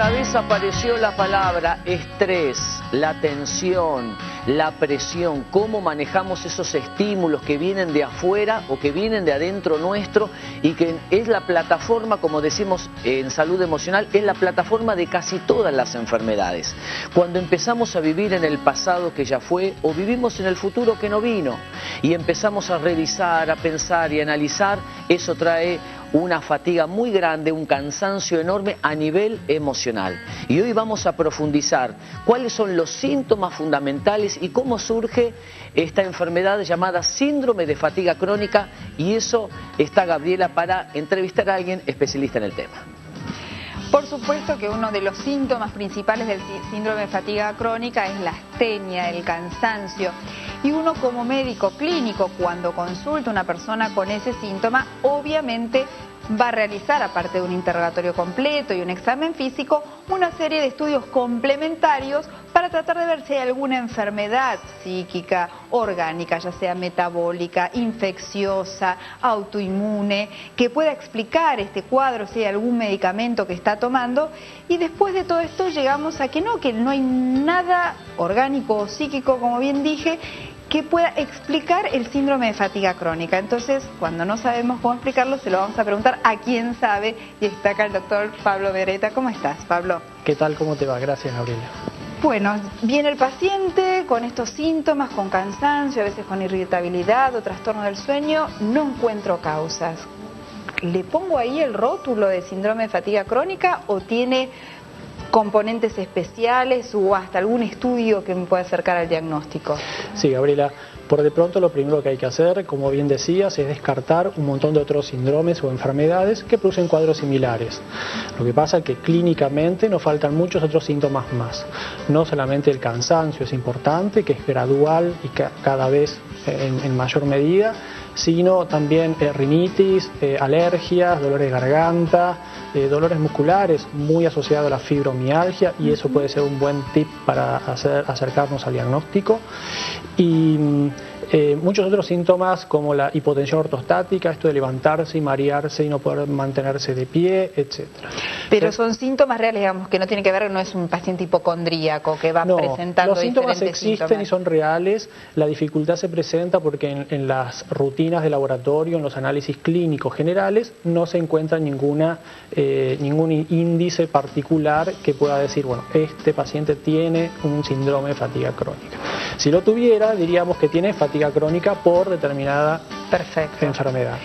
otra vez apareció la palabra estrés, la tensión, la presión, cómo manejamos esos estímulos que vienen de afuera o que vienen de adentro nuestro, y que es la plataforma, como decimos en salud emocional, es la plataforma de casi todas las enfermedades. Cuando empezamos a vivir en el pasado que ya fue, o vivimos en el futuro que no vino, y empezamos a revisar, a pensar y a analizar, eso trae una fatiga muy grande, un cansancio enorme a nivel emocional. Y hoy vamos a profundizar cuáles son los síntomas fundamentales y cómo surge esta enfermedad llamada síndrome de fatiga crónica, y eso está Gabriela para entrevistar a alguien especialista en el tema. Por supuesto que uno de los síntomas principales del síndrome de fatiga crónica es la astenia, el cansancio. Y uno como médico clínico, cuando consulta a una persona con ese síntoma, obviamente va a realizar, aparte de un interrogatorio completo y un examen físico, una serie de estudios complementarios para tratar de ver si hay alguna enfermedad psíquica, orgánica, ya sea metabólica, infecciosa, autoinmune, que pueda explicar este cuadro, si hay algún medicamento que está tomando. Y después de todo esto llegamos a que no hay nada orgánico o psíquico, como bien dije, que pueda explicar el síndrome de fatiga crónica. Entonces, cuando no sabemos cómo explicarlo, se lo vamos a preguntar a quien sabe, y está acá el doctor Pablo Beretta. ¿Cómo estás, Pablo? ¿Qué tal? ¿Cómo te va? Gracias, Gabriela. Bueno, viene el paciente con estos síntomas, con cansancio, a veces con irritabilidad o trastorno del sueño, no encuentro causas. ¿Le pongo ahí el rótulo de síndrome de fatiga crónica o tiene componentes especiales o hasta algún estudio que me pueda acercar al diagnóstico? Sí, Gabriela, por de pronto lo primero que hay que hacer, como bien decías, es descartar un montón de otros síndromes o enfermedades que producen cuadros similares. Lo que pasa es que clínicamente nos faltan muchos otros síntomas más. No solamente el cansancio es importante, que es gradual y cada vez en mayor medida, sino también rinitis, alergias, dolores de garganta, dolores musculares muy asociados a la fibromialgia, y eso puede ser un buen tip para acercarnos al diagnóstico. Y muchos otros síntomas como la hipotensión ortostática, esto de levantarse y marearse y no poder mantenerse de pie, etc. Pero son síntomas reales, digamos, que no tiene que ver, no es un paciente hipocondríaco que va presentando los síntomas existen síntomas. Y son reales. La dificultad se presenta porque en las rutinas de laboratorio, en los análisis clínicos generales, no se encuentra ningún índice particular que pueda decir, bueno, este paciente tiene un síndrome de fatiga crónica. Si lo tuviera, diríamos que tiene fatiga crónica por determinada enfermedad.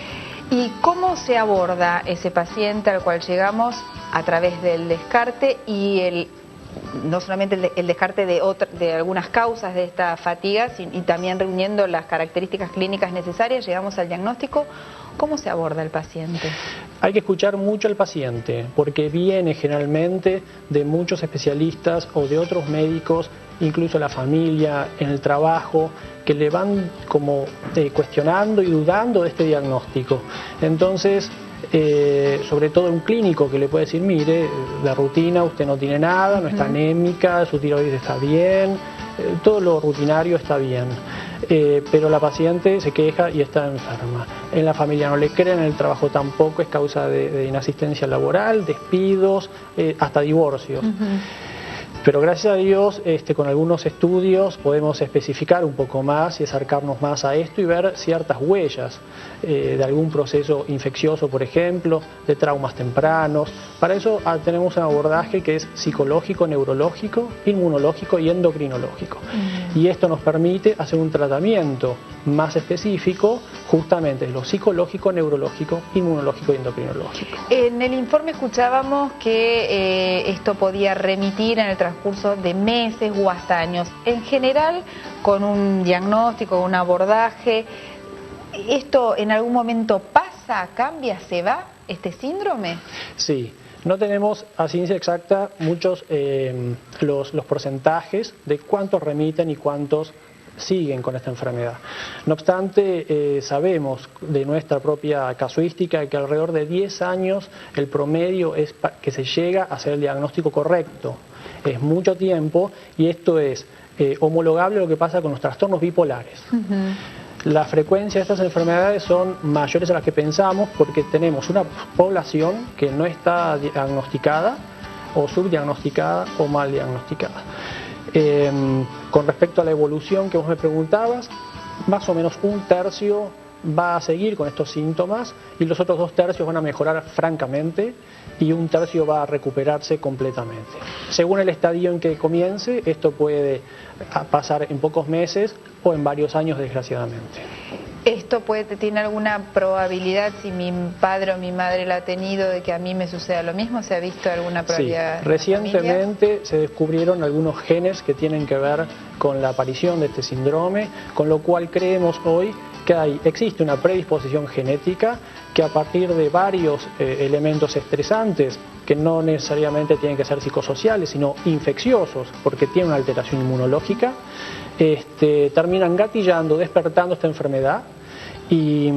¿Y cómo se aborda ese paciente al cual llegamos a través del descarte y no solamente el descarte de algunas causas de esta fatiga, y también reuniendo las características clínicas necesarias, llegamos al diagnóstico? ¿Cómo se aborda el paciente? Hay que escuchar mucho al paciente, porque viene generalmente de muchos especialistas o de otros médicos, incluso la familia, en el trabajo, que le van como cuestionando y dudando de este diagnóstico. Entonces, sobre todo un clínico que le puede decir, mire, de rutina usted no tiene nada, no está anémica, su tiroides está bien, todo lo rutinario está bien. Pero la paciente se queja y está enferma. En la familia no le creen, en el trabajo tampoco, es causa de inasistencia laboral, despidos, hasta divorcios. Pero gracias a Dios, con algunos estudios podemos especificar un poco más y acercarnos más a esto y ver ciertas huellas de algún proceso infeccioso, por ejemplo, de traumas tempranos. Para eso tenemos un abordaje que es psicológico, neurológico, inmunológico y endocrinológico. Y esto nos permite hacer un tratamiento más específico, justamente lo psicológico, neurológico, inmunológico y endocrinológico. En el informe escuchábamos que esto podía remitir en el transcurso de meses o hasta años. En general, con un diagnóstico, un abordaje, ¿esto en algún momento pasa, cambia, se va, este síndrome? Sí. No tenemos a ciencia exacta muchos los porcentajes de cuántos remiten y cuántos siguen con esta enfermedad. No obstante, sabemos de nuestra propia casuística que alrededor de 10 años el promedio es que se llega a hacer el diagnóstico correcto. Es mucho tiempo, y esto es homologable a lo que pasa con los trastornos bipolares. La frecuencia de estas enfermedades son mayores a las que pensamos porque tenemos una población que no está diagnosticada o subdiagnosticada o mal diagnosticada. Con respecto a la evolución que vos me preguntabas, más o menos 1/3 va a seguir con estos síntomas y los otros 2/3 van a mejorar francamente y 1/3 va a recuperarse completamente. Según el estadio en que comience, esto puede pasar en pocos meses o en varios años, desgraciadamente. ¿Esto tiene alguna probabilidad, si mi padre o mi madre la ha tenido, de que a mí me suceda lo mismo? ¿Se ha visto alguna probabilidad? Sí, recientemente se descubrieron algunos genes que tienen que ver con la aparición de este síndrome, con lo cual creemos hoy que existe una predisposición genética que a partir de varios elementos estresantes, que no necesariamente tienen que ser psicosociales, sino infecciosos, porque tienen una alteración inmunológica, terminan gatillando, despertando esta enfermedad. Y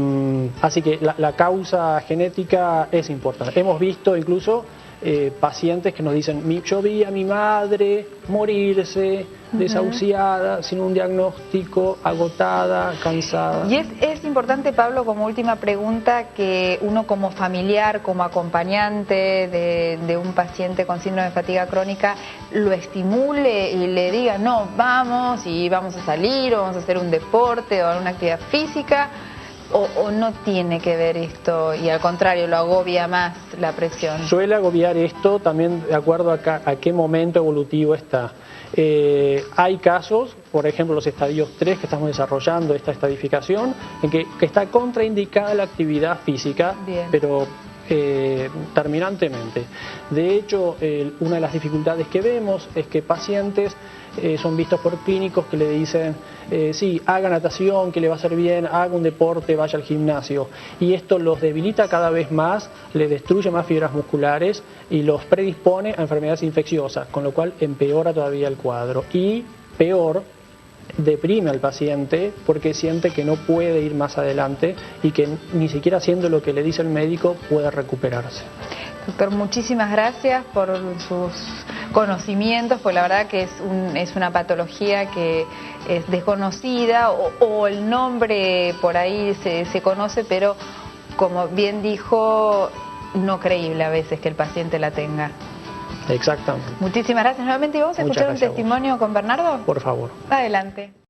así que la causa genética es importante. Hemos visto incluso pacientes que nos dicen, yo vi a mi madre morirse, desahuciada, sin un diagnóstico, agotada, cansada. Y es importante, Pablo, como última pregunta, que uno como familiar, como acompañante de un paciente con síndrome de fatiga crónica, lo estimule y le diga, no, vamos y vamos a salir o vamos a hacer un deporte o una actividad física. ¿O no tiene que ver esto y al contrario lo agobia más la presión? Suele agobiar esto también de acuerdo a qué momento evolutivo está. Hay casos, por ejemplo los estadios 3 que estamos desarrollando, esta estadificación, en que está contraindicada la actividad física, Bien. pero terminantemente. De hecho, una de las dificultades que vemos es que pacientes son vistos por clínicos que le dicen, sí, haga natación, que le va a hacer bien, haga un deporte, vaya al gimnasio. Y esto los debilita cada vez más, les destruye más fibras musculares y los predispone a enfermedades infecciosas, con lo cual empeora todavía el cuadro. Y peor, deprime al paciente porque siente que no puede ir más adelante y que ni siquiera haciendo lo que le dice el médico puede recuperarse. Doctor, muchísimas gracias por sus conocimientos, pues la verdad que es una patología que es desconocida o el nombre por ahí se conoce, pero como bien dijo, no creíble a veces que el paciente la tenga. Exactamente. Muchísimas gracias nuevamente. ¿Y vamos a escuchar un testimonio con Bernardo? Por favor. Adelante.